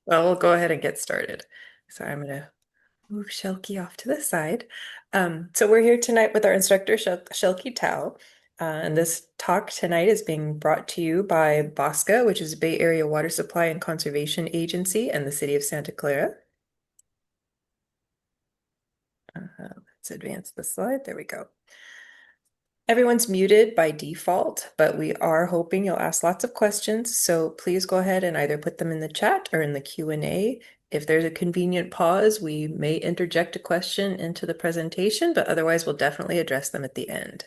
Well, we'll go ahead and get started. So I'm going to move Shelky off to the side. So we're here tonight with our instructor, Shelky Tao. And this talk tonight is being brought to you by BOSCA, which is Bay Area Water Supply and Conservation Agency, and the City of Santa Clara. Let's advance the slide. There we go. Everyone's muted by default, but we are hoping you'll ask lots of questions. So please go ahead and either put them in the chat or in the Q&A. If there's a convenient pause, we may interject a question into the presentation, but otherwise we'll definitely address them at the end.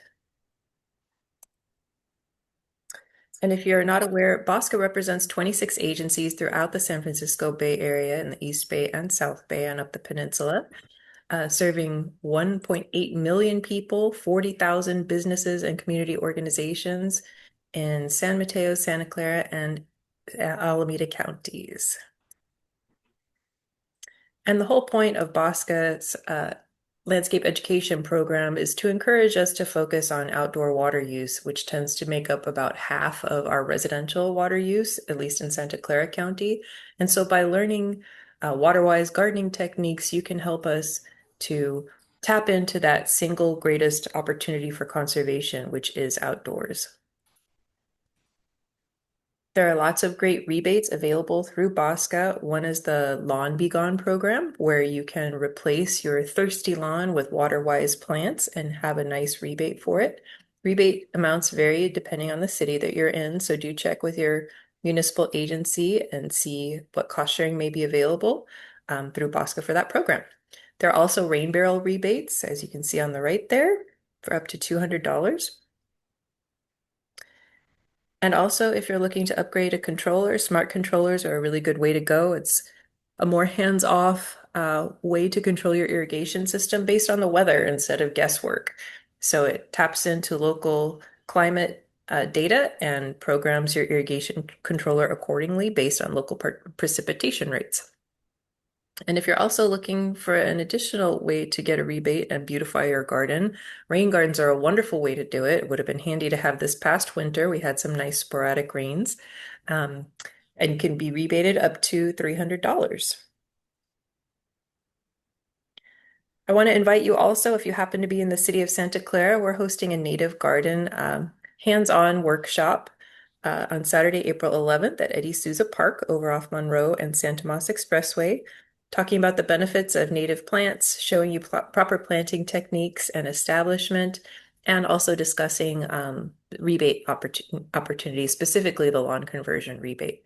And if you're not aware, BOSCA represents 26 agencies throughout the San Francisco Bay Area in the East Bay and South Bay and up the peninsula. Serving 1.8 million people, 40,000 businesses and community organizations in San Mateo, Santa Clara, and Alameda counties. And the whole point of BOSCA's landscape education program is to encourage us to focus on outdoor water use, which tends to make up about half of our residential water use, at least in Santa Clara County. And so by learning waterwise gardening techniques, you can help us to tap into that single greatest opportunity for conservation, which is outdoors. There are lots of great rebates available through BOSCA. One is the Lawn Be Gone program, where you can replace your thirsty lawn with water-wise plants and have a nice rebate for it. Rebate amounts vary depending on the city that you're in, so do check with your municipal agency and see what cost sharing may be available through BOSCA for that program. There are also rain barrel rebates, as you can see on the right there, for up to $200. And also, if you're looking to upgrade a controller, smart controllers are a really good way to go. It's a more hands-off way to control your irrigation system based on the weather instead of guesswork. So it taps into local climate data and programs your irrigation controller accordingly based on local precipitation rates. And if you're also looking for an additional way to get a rebate and beautify your garden, rain gardens are a wonderful way to do it. It would have been handy to have this past winter. We had some nice sporadic rains, um, and can be rebated up to $300. I want to invite you also, if you happen to be in the city of Santa Clara, we're hosting a native garden hands-on workshop on Saturday, April 11th at Eddie Souza Park over off Monroe and Santa Moss Expressway, talking about the benefits of native plants, showing you proper planting techniques and establishment, and also discussing rebate opportunities, specifically the lawn conversion rebate.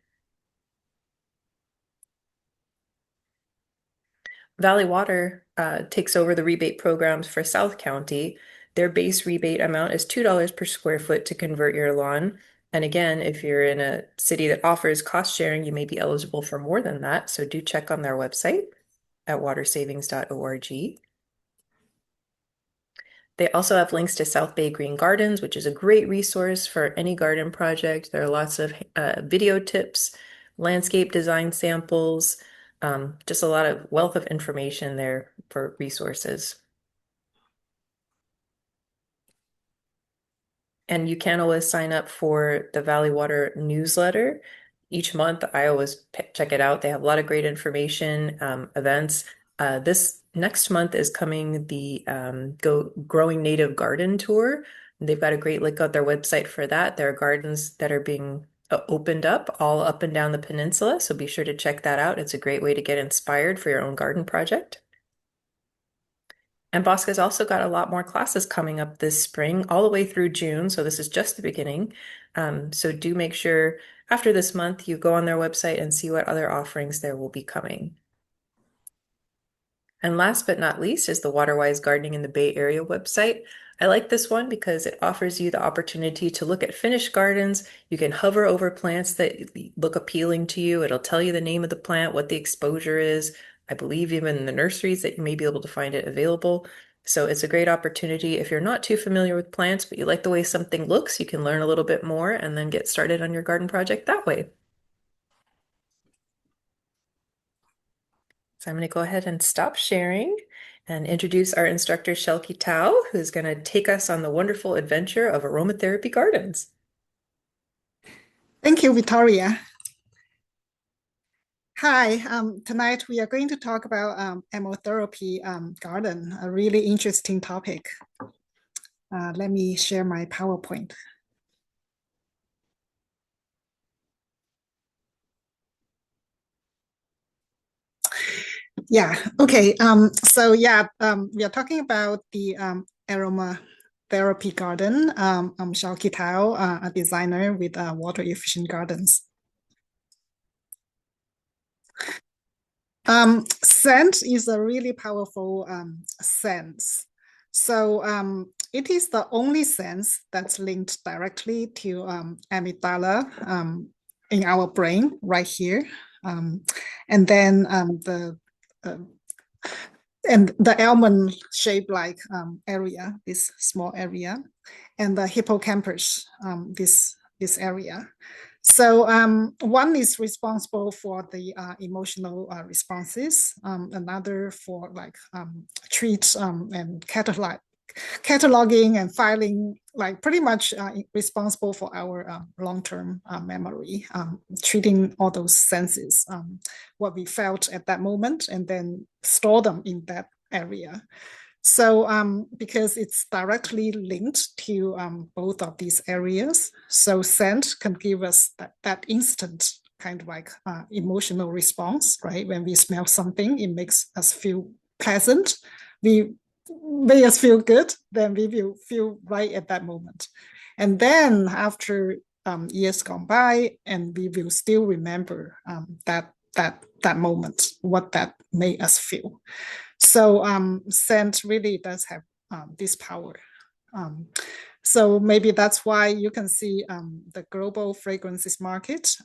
Valley Water takes over the rebate programs for South County. Their base rebate amount is $2 per square foot to convert your lawn. And again, if you're in a city that offers cost sharing, you may be eligible for more than that. So do check on their website at watersavings.org. They also have links to South Bay Green Gardens, which is a great resource for any garden project. There are lots of video tips, landscape design samples, just a lot of wealth of information there for resources. And you can always sign up for the Valley Water newsletter. Each month, I always check it out. They have a lot of great information, events. This next month is coming the Go Growing Native Garden Tour. They've got a great link on their website for that. There are gardens that are being opened up all up and down the peninsula, so be sure to check that out. It's a great way to get inspired for your own garden project. And Bosca's also got a lot more classes coming up this spring, all the way through June. So this is just the beginning. So do make sure after this month you go on their website and see what other offerings there will be coming. And last but not least is the Waterwise Gardening in the Bay Area website. I like this one because it offers you the opportunity to look at finished gardens. You can hover over plants that look appealing to you. It'll tell you the name of the plant, what the exposure is. I believe even in the nurseries that you may be able to find it available. So it's a great opportunity. If you're not too familiar with plants, but you like the way something looks, you can learn a little bit more and then get started on your garden project that way. So I'm going to go ahead and stop sharing and introduce our instructor, Shelky Tao, who's going to take us on the wonderful adventure of aromatherapy gardens. Thank you, Victoria. Hi, tonight we are going to talk about aromatherapy garden, a really interesting topic. Let me share my PowerPoint. Yeah, okay. We are talking about the aromatherapy garden. I'm Xiao Kitao, a designer with water efficient gardens. Scent is a really powerful sense. It is the only sense that's linked directly to amygdala in our brain right here. Um, and then uh, the almond shaped like area, this small area, and the hippocampus, this area. One is responsible for the emotional responses, another for like treat and cataloging and filing, like pretty much responsible for our long-term memory, treating all those senses, what we felt at that moment, and then store them in that area. Because it's directly linked to both of these areas, so scent can give us that instant kind of like emotional response, right? When we smell something, it makes us feel pleasant. We make us feel good, then we will feel right at that moment. And then after years gone by, and we will still remember that moment, what that made us feel. Scent really does have this power. Um, so maybe that's why you can see the global fragrances market.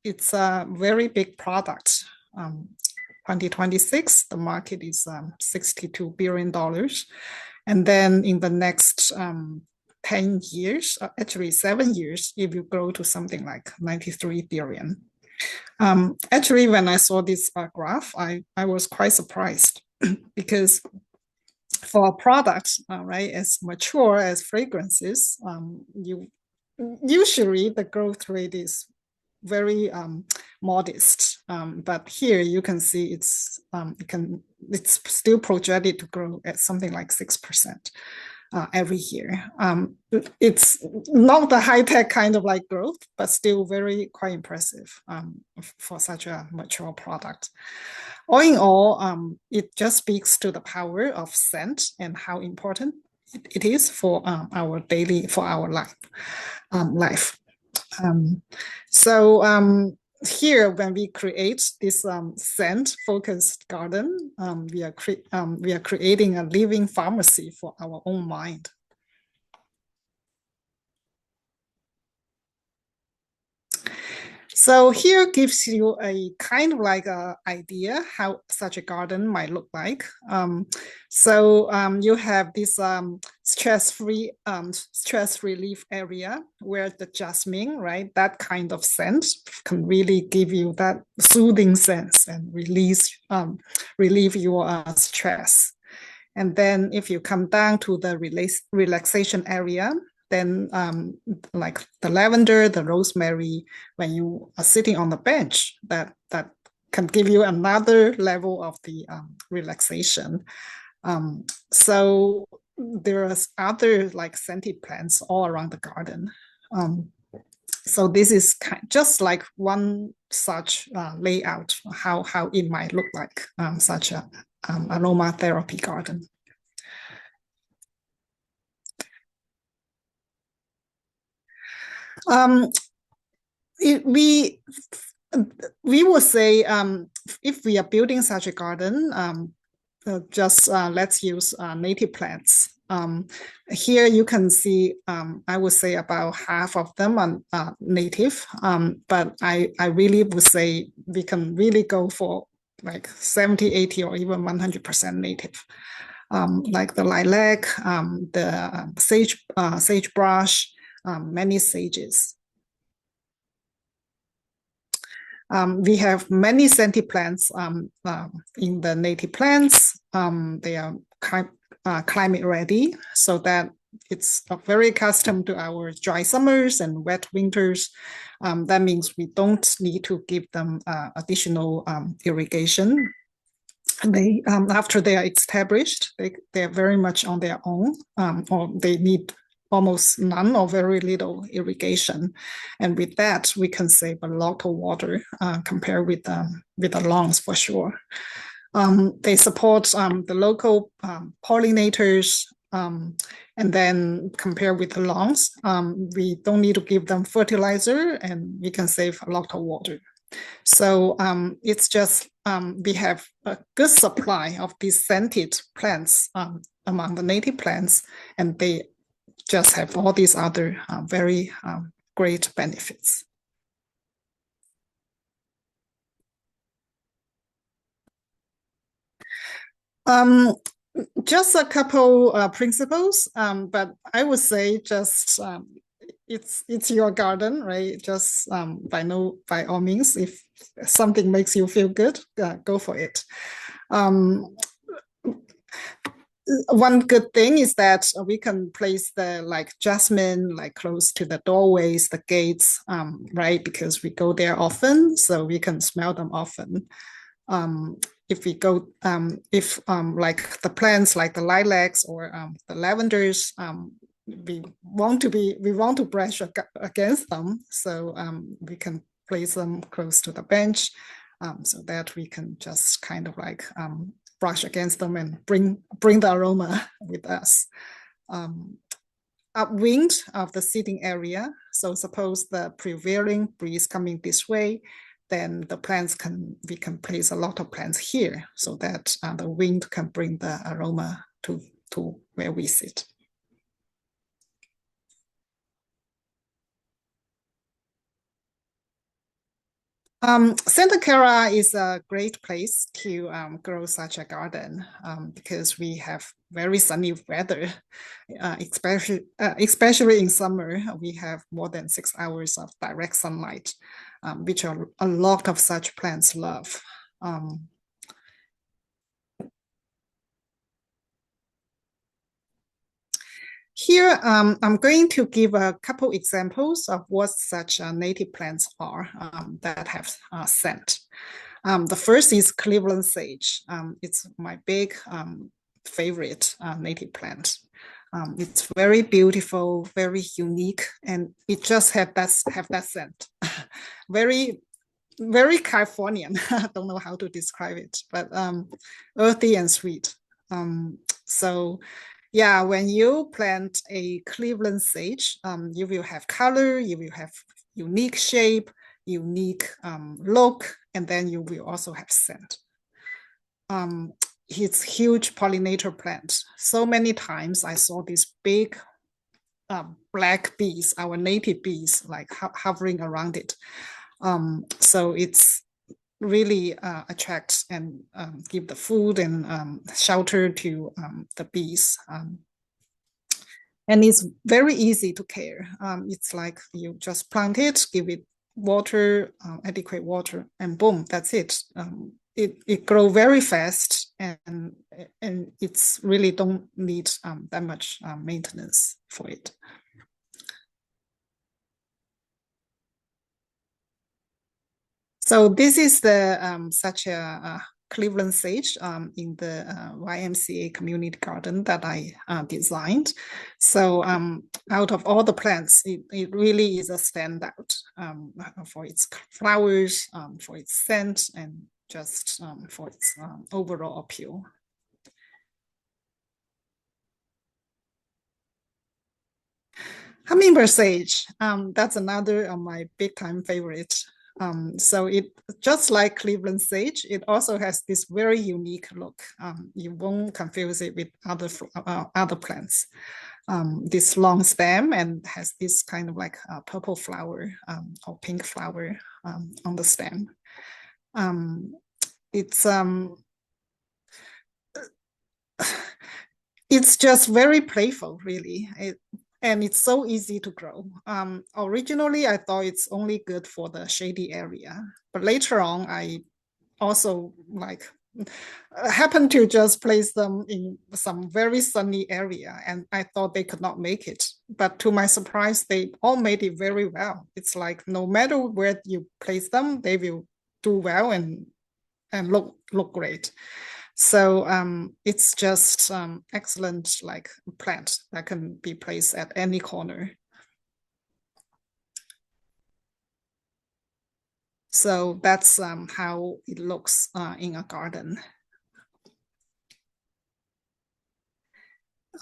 It's a very big product. 2026, the market is $62 billion. And then in the next 10 years, actually 7 years, it will grow to something like 93 billion. Actually, when I saw this graph, I was quite surprised because for a product, right, as mature as fragrances, you usually the growth rate is very modest. But here you can see it's still projected to grow at something like 6%. Every year. It's not the high tech kind of like growth, but still very quite impressive for such a mature product. All in all, it just speaks to the power of scent and how important it is for our life. Um, so here, when we create this scent focused garden, we are creating a living pharmacy for our own mind. So here gives you a kind of like a idea how such a garden might look like. You have this stress-free, stress relief area where the jasmine, right, that kind of scent can really give you that soothing sense and relieve your stress. And then if you come down to the relaxation area, then like the lavender, the rosemary, when you are sitting on the bench, that can give you another level of the relaxation. Um, so there are other like scented plants all around the garden. Um, so this is just like one such layout, how it might look like such a aromatherapy garden. Um, it, we would say if we are building such a garden, just let's use native plants. Here you can see, I would say about half of them are native, but I really would say we can really go for like 70, 80, or even 100% native. Like the lilac, the sagebrush, many sages. We have many scented plants in the native plants. They are climate ready, so that it's very accustomed to our dry summers and wet winters. That means we don't need to give them additional irrigation. They after they are established, they are very much on their own, or they need almost none or very little irrigation, and with that we can save a lot of water compared with the lawns for sure. They support the local pollinators. And then compared with the lawns, we don't need to give them fertilizer and we can save a lot of water. So it's just we have a good supply of these scented plants among the native plants, and they just have all these other very great benefits. Um, just a couple principles, but I would say just it's your garden, right? Just by all means, if something makes you feel good, go for it. Um, one good thing is that we can place the like jasmine like close to the doorways, the gates, right? Because we go there often, so we can smell them often. If we go, if like the plants like the lilacs or the lavenders, we want to brush against them, so we can place them close to the bench, so that we can just kind of like brush against them and bring the aroma with us. Upwind of the seating area. So suppose the prevailing breeze coming this way, then we can place a lot of plants here so that the wind can bring the aroma to where we sit. Santa Clara is a great place to grow such a garden because we have very sunny weather, especially in summer. We have more than 6 hours of direct sunlight, which a lot of such plants love. Um, Here, I'm going to give a couple examples of what such native plants are that have scent. The first is Cleveland sage. It's my big favorite native plant. It's very beautiful, very unique, and it just have that scent. very, very Californian. I don't know how to describe it, but earthy and sweet. So yeah, when you plant a Cleveland sage, you will have color, you will have unique shape, unique look, and then you will also have scent. It's huge pollinator plant. So many times I saw these big black bees, our native bees, like hovering around it. So it's really attract and give the food and shelter to the bees. And it's very easy to care. It's like you just plant it, give it water, adequate water, and boom, that's it. It grow very fast, and it's really don't need that much maintenance for it. So this is the such a Cleveland sage in the YMCA community garden that I designed. So out of all the plants, it really is a standout for its flowers, for its scent, and just for its overall appeal. Hummingbird sage, that's another of my big time favorite. So it just like Cleveland sage, it also has this very unique look. You won't confuse it with other plants. This long stem and has this kind of like purple flower or pink flower on the stem. It's it's just very playful, really. And it's so easy to grow. Originally, I thought it's only good for the shady area, but later on, I also like happened to just place them in some very sunny area, and I thought they could not make it. But to my surprise, they all made it very well. It's like no matter where you place them, they will do well and look great. So it's just excellent like plant that can be placed at any corner. So that's how it looks in a garden.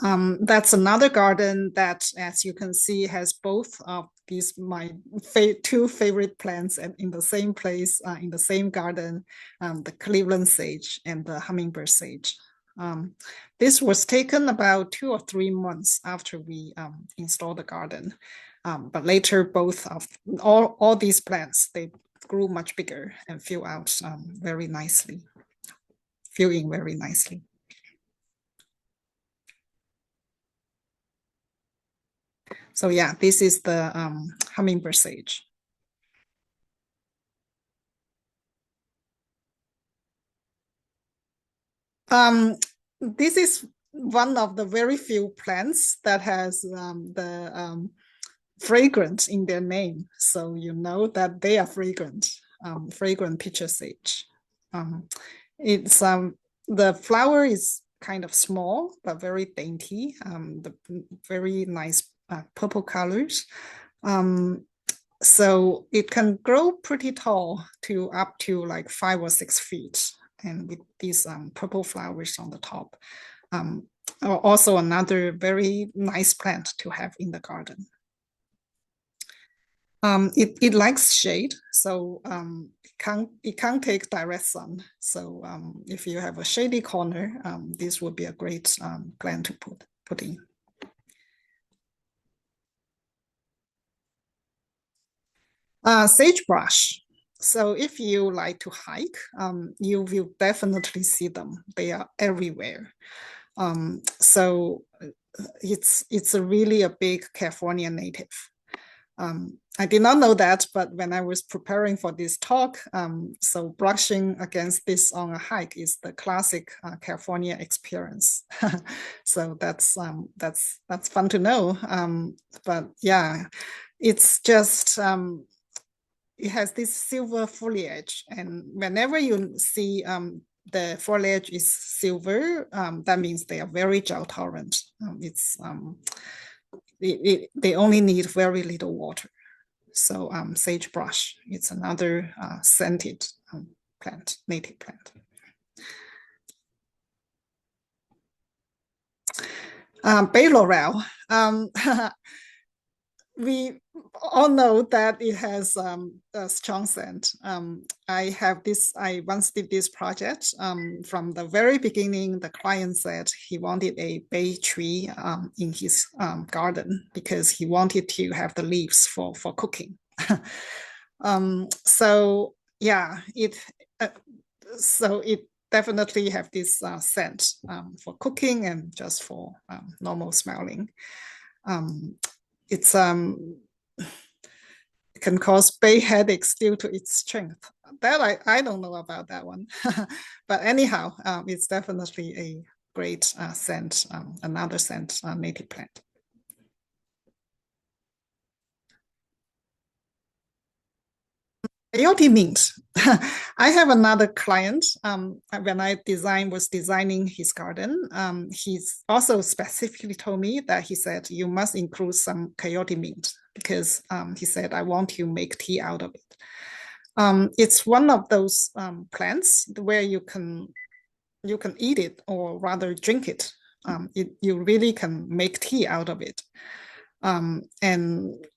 That's another garden that, as you can see, has both of these my two favorite plants and in the same place, in the same garden, the Cleveland sage and the hummingbird sage. Um, this was taken about 2 or 3 months after we installed the garden. But later, both of all these plants, they grew much bigger and fill out very nicely, fill in very nicely. So yeah, this is the hummingbird sage. Um, this is one of the very few plants that has the fragrance in their name. So you know that they are fragrant, fragrant pitcher sage. It's the flower is kind of small but very dainty. The very nice purple colors. Um, so it can grow pretty tall to up to like 5 or 6 feet, and with these purple flowers on the top. Um, Also another very nice plant to have in the garden. It likes shade, so it can't take direct sun. So if you have a shady corner, this would be a great plant to put in. Sagebrush. So if you like to hike, you will definitely see them. They are everywhere. So it's a really a big California native. I did not know that, but when I was preparing for this talk, so brushing against this on a hike is the classic California experience. So that's fun to know. But yeah, it's just it has this silver foliage, and whenever you see the foliage is silver, that means they are very drought tolerant. They only need very little water. So sagebrush, it's another scented plant, native plant. Bay laurel. We all know that it has a strong scent. I once did this project. From the very beginning, the client said he wanted a bay tree in his garden because he wanted to have the leaves for cooking. So yeah, uh, it definitely have this scent for cooking and just for normal smelling. Um, it's it can cause bay headaches due to its strength. That I don't know about that one, but anyhow, it's definitely a great scent, another scent native plant. Peyote mint. I have another client. When I was designing his garden, he's also specifically told me that he said you must include some coyote mint because he said I want to make tea out of it. It's one of those plants where you can eat it or rather drink it. You really can make tea out of it. And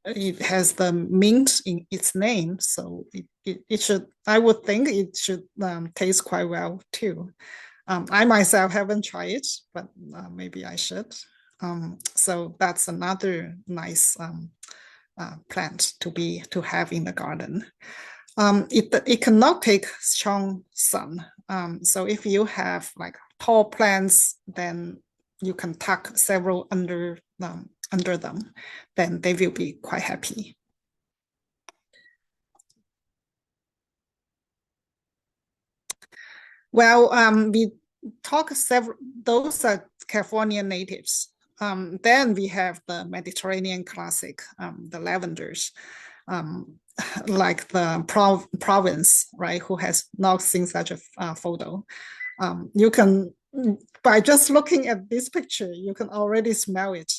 it has the mint in its name, so it should. I would think it should taste quite well too. I myself haven't tried it, but maybe I should. So that's another nice plant to have in the garden. It cannot take strong sun. So if you have like tall plants, then you can tuck several under them, then they will be quite happy. Well, we talk several, those are California natives. Then we have the Mediterranean classic, the lavenders, um, like the province, right, who has not seen such a photo. You can, by just looking at this picture, you can already smell it.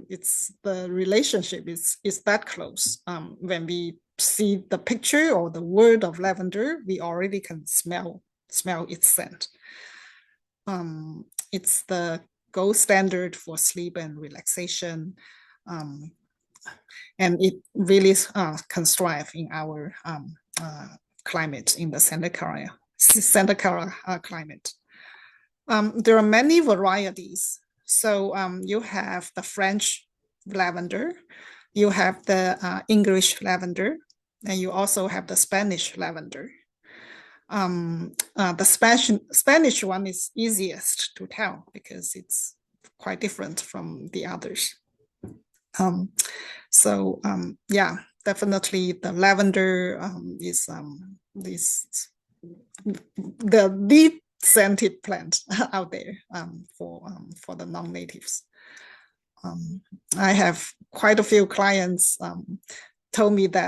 It's the relationship is that close. When we see the picture or the word of lavender, we already can smell its scent. It's the gold standard for sleep and relaxation, um, and it really can thrive in our climate in the Santa Clara climate. There are many varieties. So you have the French lavender, you have the English lavender, and you also have the Spanish lavender. The Spanish one is easiest to tell because it's quite different from the others. Um, yeah, definitely the lavender is the lead scented plant out there for the non-natives. I have quite a few clients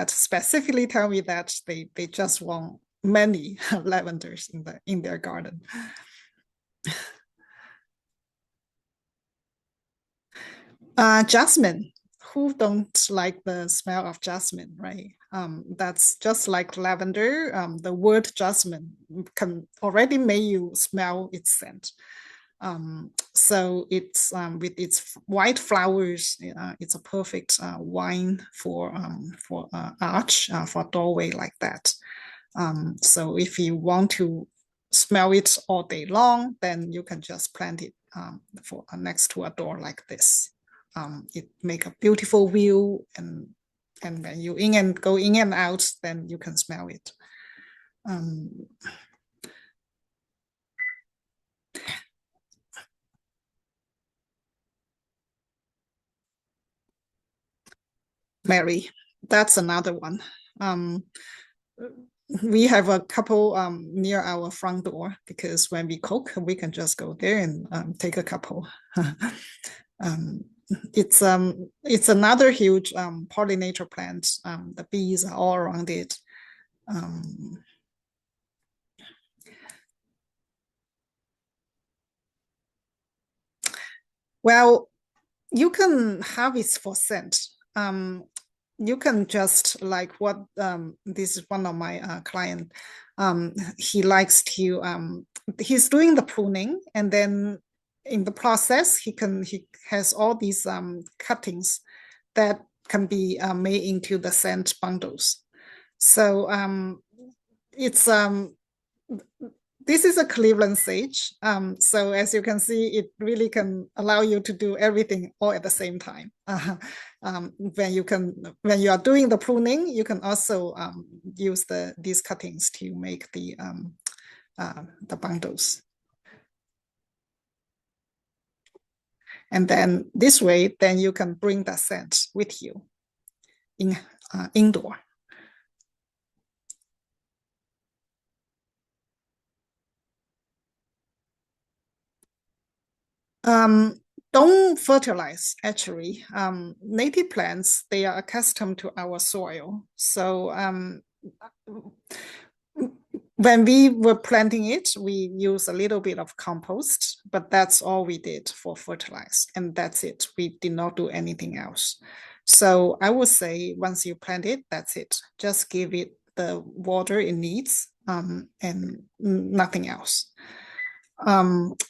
specifically tell me that they just want many lavenders in their garden. Jasmine. Who don't like the smell of jasmine, right? That's just like lavender. The word jasmine can already make you smell its scent. So it's with its white flowers, it's a perfect wine for arch for doorway like that. So if you want to smell it all day long, then you can just plant it for next to a door like this. It make a beautiful view, and when you go in and out, then you can smell it. Um, Mary, that's another one. Um, we have a couple near our front door because when we cook, we can just go there and take a couple. um, it's another huge pollinator plant. The bees are all around it. Um, well, you can harvest for scent. You can just like what this is one of my client. He likes to he's doing the pruning, and then in the process he has all these cuttings that can be made into the scent bundles. So it's this is a Cleveland sage. So as you can see, it really can allow you to do everything all at the same time. When you are doing the pruning, you can also use these cuttings to make the bundles. And then this way, then you can bring the scent with you in indoor. Um, don't fertilize, actually. Native plants, they are accustomed to our soil. So when we were planting it, we use a little bit of compost, but that's all we did for fertilize. And that's it. We did not do anything else. So I would say once you plant it, that's it. Just give it the water it needs and nothing else.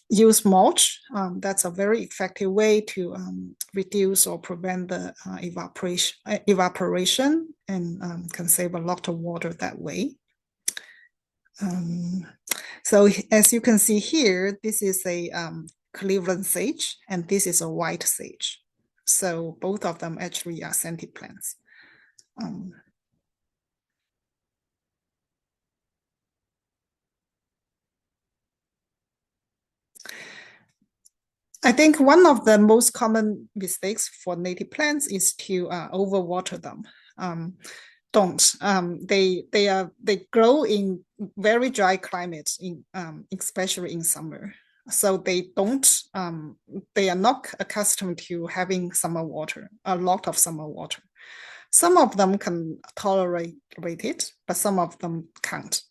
Use mulch. That's a very effective way to reduce or prevent the evaporation and can save a lot of water that way. So as you can see here, this is a Cleveland sage, and this is a white sage. So both of them actually are scented plants. I think one of the most common mistakes for native plants is to overwater them. don't. They grow in very dry climates in especially in summer. So they don't they are not accustomed to having summer water, a lot of summer water. Some of them can tolerate it, but some of them can't.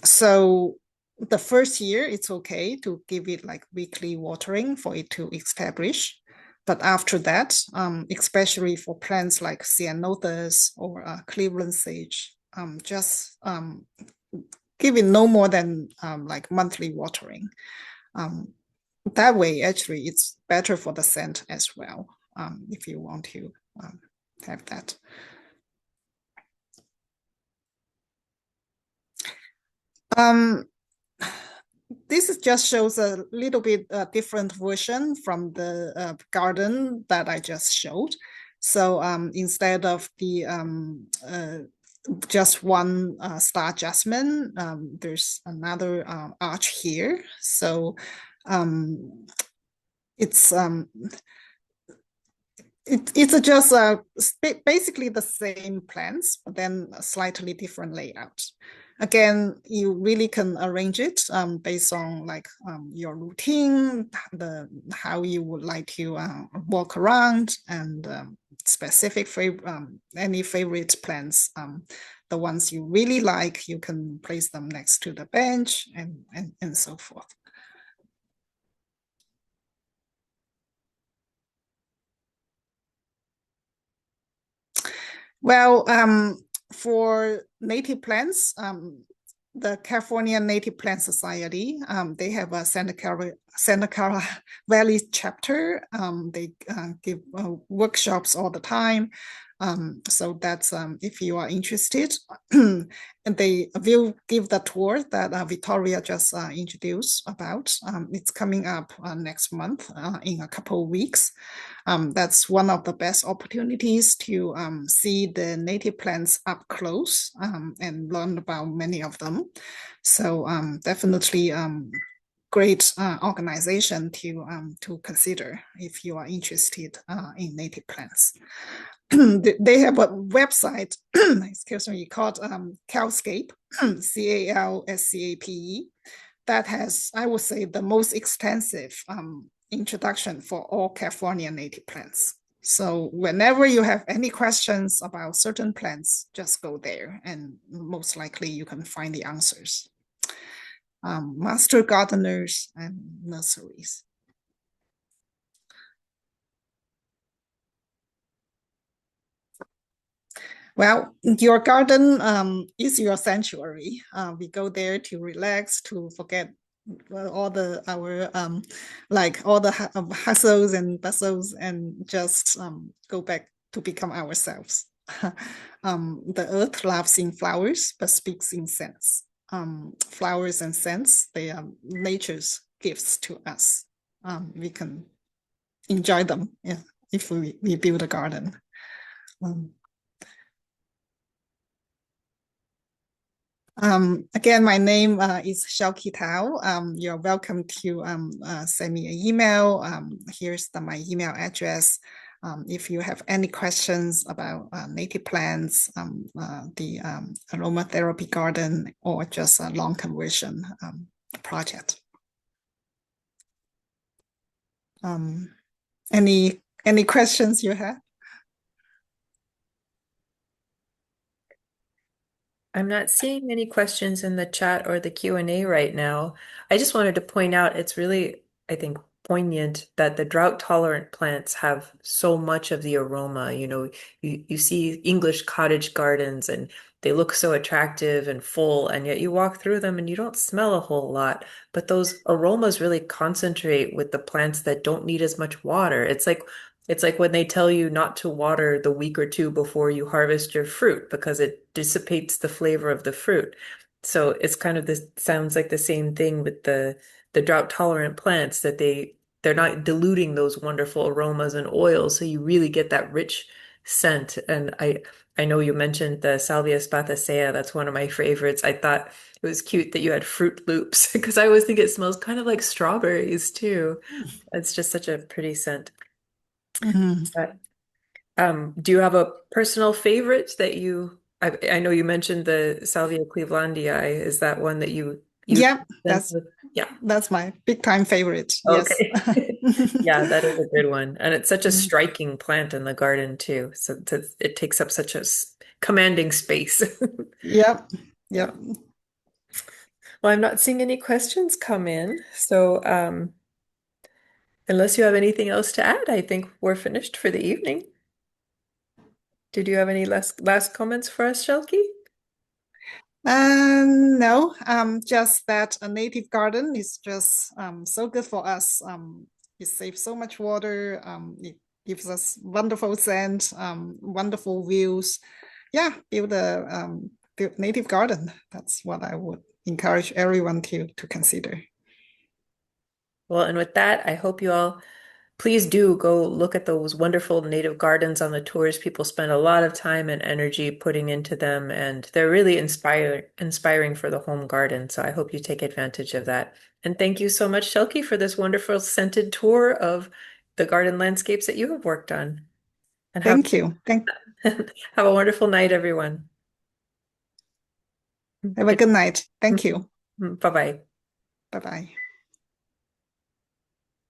So the first year it's okay to give it like weekly watering for it to establish. But after that, especially for plants like ceanothus or Cleveland sage, just give it no more than like monthly watering. Um, that way, actually, it's better for the scent as well, if you want to um, have that. Um, this just shows a little bit different version from the garden that I just showed. So instead of the just one star jasmine, there's another arch here. So um, it's it's just basically the same plants, but then a slightly different layout. Again, you really can arrange it based on like your routine, the how you would like to walk around, and specific any favorite plants. The ones you really like, you can place them next to the bench and so forth. Well, for native plants, the California Native Plant Society, they have a Santa Clara Valley chapter. They give workshops all the time. So that's if you are interested. And they will give the tour that Victoria just introduced about. It's coming up next month in a couple of weeks. That's one of the best opportunities to see the native plants up close and learn about many of them. So definitely great organization to consider if you are interested in native plants. They have a website, excuse me, called Calscape, CALSCAPE, that has, I would say, the most extensive introduction for all California native plants. So whenever you have any questions about certain plants, just go there and most likely you can find the answers. Master gardeners and nurseries. Well, your garden is your sanctuary. We go there to relax, to forget all the our like all the hustles and bustles, and just go back to become ourselves. The earth loves in flowers, but speaks in scents. Flowers and scents, they are nature's gifts to us. We can enjoy them, yeah, if we build a garden. Um, again, my name is Xiaoqi Tao. You're welcome to send me an email. Here's my email address. If you have any questions about native plants, the aromatherapy garden, or just a long conversion project. Um, any questions you have? I'm not seeing any questions in the chat or the Q&A right now. I just wanted to point out it's really, I think, poignant that the drought tolerant plants have so much of the aroma. You see English cottage gardens and they look so attractive and full, and yet you walk through them and you don't smell a whole lot. But those aromas really concentrate with the plants that don't need as much water. It's like when they tell you not to water the week or two before you harvest your fruit because it dissipates the flavor of the fruit. So it's kind of this sounds like the same thing with the drought tolerant plants that they're not diluting those wonderful aromas and oils, so you really get that rich scent. And I know you mentioned the Salvia spatacea. That's one of my favorites. I thought it was cute that you had Fruit Loops because I always think it smells kind of like strawberries too. It's just such a pretty scent. Mhm. But Do you have a personal favorite that I know you mentioned the Salvia clevelandii. Is that one that you Yeah, sense with? Yeah. that's my big time favorite. Yes. Okay. Yeah, that is a good one. And it's such a striking plant in the garden too. So it takes up such a commanding space. Yep. Yep. Well, I'm not seeing any questions come in. So, unless you have anything else to add, I think we're finished for the evening. Did you have any last comments for us, Shelky? No, just that a native garden is just so good for us. It saves so much water. It gives us wonderful scent, wonderful views. Yeah, build native garden. That's what I would encourage everyone to consider. Well, and with that, I hope you all please do go look at those wonderful native gardens on the tours. People spend a lot of time and energy putting into them, and they're really inspiring for the home garden. So I hope you take advantage of that. And thank you so much, Shelky, for this wonderful scented tour of the garden landscapes that you have worked on. And Thank you. have a wonderful night, everyone. Have a good night. Thank you. Bye-bye. Bye bye.